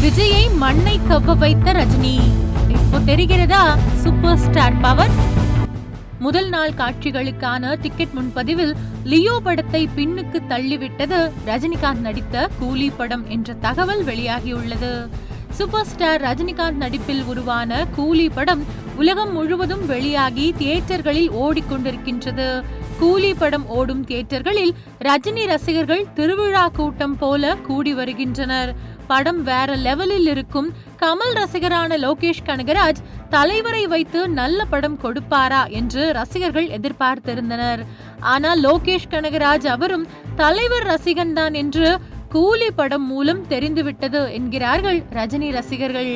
விஜயை மண்ணை கவ்வ வைத்த ரஜினி. இப்போ தெரிகிறதா சூப்பர் ஸ்டார் பவர்? முதல் நாள் காட்சிகளுக்கான டிக்கெட் முன்பதிவில் லியோ படத்தை பின்னுக்கு தள்ளிவிட்டது ரஜினிகாந்த் நடித்த கூலி படம் என்ற தகவல் வெளியாகியுள்ளது. சூப்பர் ஸ்டார் ரஜினிகாந்த் நடிப்பில் உருவான கூலி படம் உலகம் முழுவதும் வெளியாகி தியேட்டர்களில் ஓடிக்கொண்டிருக்கின்றது. கூலி படம் ஓடும் தியேட்டர்களில் ரஜினி ரசிகர்கள் திருவிழா கூட்டம் போல கூடி வருகின்றனர். படம் வேற லெவலில் இருக்கும். கமல் ரசிகரான லோகேஷ் கனகராஜ் தலைவரை வைத்து நல்ல படம் கொடுப்பாரா என்று ரசிகர்கள் எதிர்பார்த்திருந்தனர். ஆனால் லோகேஷ் கனகராஜ் அவரும் தலைவர் ரசிகன் தான் என்று கூலி படம் மூலம் தெரிந்துவிட்டது என்கிறார்கள் ரஜினி ரசிகர்கள்.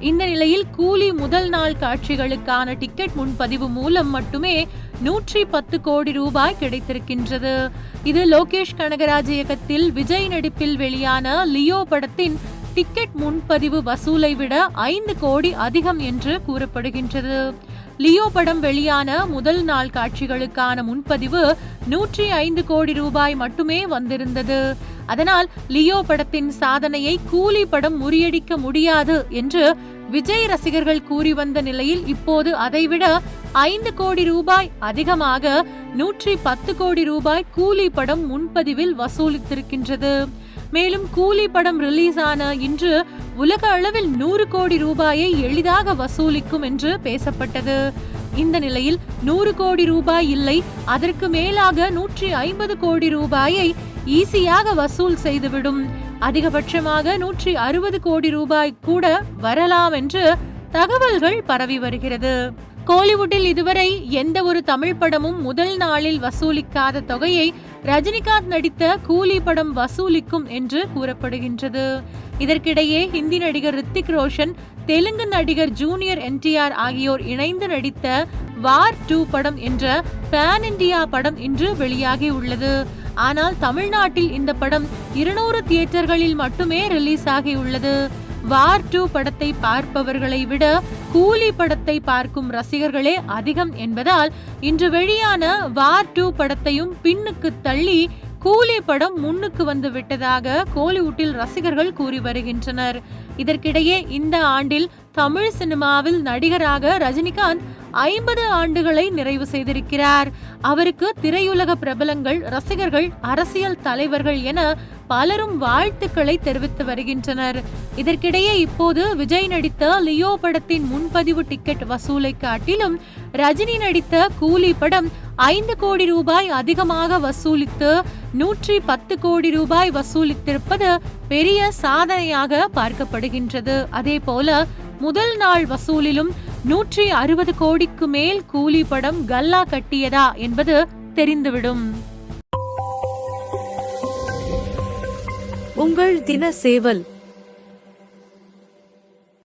இந்த நிலையில் கூலி முதல் நாள் காட்சிகளுக்கான டிக்கெட் முன்பதிவு மூலம் மட்டுமே 110 கோடி ரூபாய் கிடைத்திருக்கின்றது. இது லோகேஷ் கனகராஜ் இயக்கத்தில் விஜய் நடிப்பில் வெளியான லியோ படத்தின் டிக்கெட் முன்பதிவு வசூலை விட 5 கோடி அதிகம் என்று கூறப்படுகின்றது. லியோ படம் வெளியான முதல் நாள் காட்சிகளுக்கான முன்பதிவு 105 கோடி ரூபாய் மட்டுமே வந்திருந்தது. அதனால் லியோ படத்தின் சாதனையை கூலி படம் முறியடிக்க முடியாது என்று விஜய் ரசிகர்கள் கூறி வந்த நிலையில் இப்போது அதைவிட 5 கோடி ரூபாய் அதிகமாக 110 கோடி ரூபாய் கூலி படம் முன்பதிவில் வசூலித்திருக்கின்றது. மேலும் கூலி படம் ரிலீஸ் ஆன இன்று உலக அளவில் 100 கோடி ரூபாயை எளிதாக வசூலிக்கும் என்று பேசப்பட்டது. இந்த நிலையில் 100 கோடி ரூபாய் இல்லை, அதற்கு மேலாக 150 கோடி ரூபாயை ஈஸியாக வசூல் செய்துவிடும். அதிகபட்சமாக 160 கோடி ரூபாய் கூட வரலாம் என்று தகவல்கள் பரவி வருகிறது. கோலிவுட்டில் இதுவரை எந்த ஒரு தமிழ் படமும் முதல் நாளில் வசூலிக்காத தொகையை ரஜினிகாந்த் நடித்த கூலி படம் வசூலிக்கும் என்று கூறப்படுகின்றது. இதற்கிடையே ஹிந்தி நடிகர் ரித்திக் ரோஷன், தெலுங்கு நடிகர் ஜூனியர் என்டிஆர் ஆகியோர் இணைந்து நடித்த வார் 2 படம் என்ற பேன் இந்தியா படம் இன்று வெளியாகி உள்ளது. ஆனால் தமிழ்நாட்டில் இந்த படம் 200 தியேட்டர்களில் மட்டுமே ரிலீஸ் ஆகியுள்ளது. வார் 2 படத்தை பார்ப்பவர்களை விட கூலி படத்தை பார்க்கும் ரசிகர்களே அதிகம் என்பதால் இன்று வெளியான வார் 2 படத்தையும் பின்னுக்கு தள்ளி கூலி படம் முன்னுக்கு வந்து விட்டதாக கோலிவுட்டில் ரசிகர்கள் கூறி வருகின்றனர். இதற்கிடையே இந்த ஆண்டில் தமிழ் சினிமாவில் நடிகராக ரஜினிகாந்த் 50 ஆண்டுகளை நிறைவு செய்திருக்கிறார். அவருக்கு திரையுலக பிரபலங்கள், ரசிகர்கள், அரசியல் தலைவர்கள் என பலரும் வாழ்த்துக்களை தெரிவித்து வருகின்றனர். இதற்கிடையே இப்போது விஜய் நடித்த லியோ படத்தின் முன்பதிவு டிக்கெட் வசூலை காட்டிலும் ரஜினி நடித்த கூலி படம் 5 கோடி ரூபாய் அதிகமாக வசூலித்து 110 கோடி ரூபாய் வசூலித்திருப்பது பெரிய சாதனையாக பார்க்கப்படுகின்றது. அதே போல முதல் நாள் வசூலிலும் 160 கோடிக்கு மேல் கூலி படம் கல்லா கட்டியதா என்பது தெரிந்துவிடும். உங்கள் தின சேவல்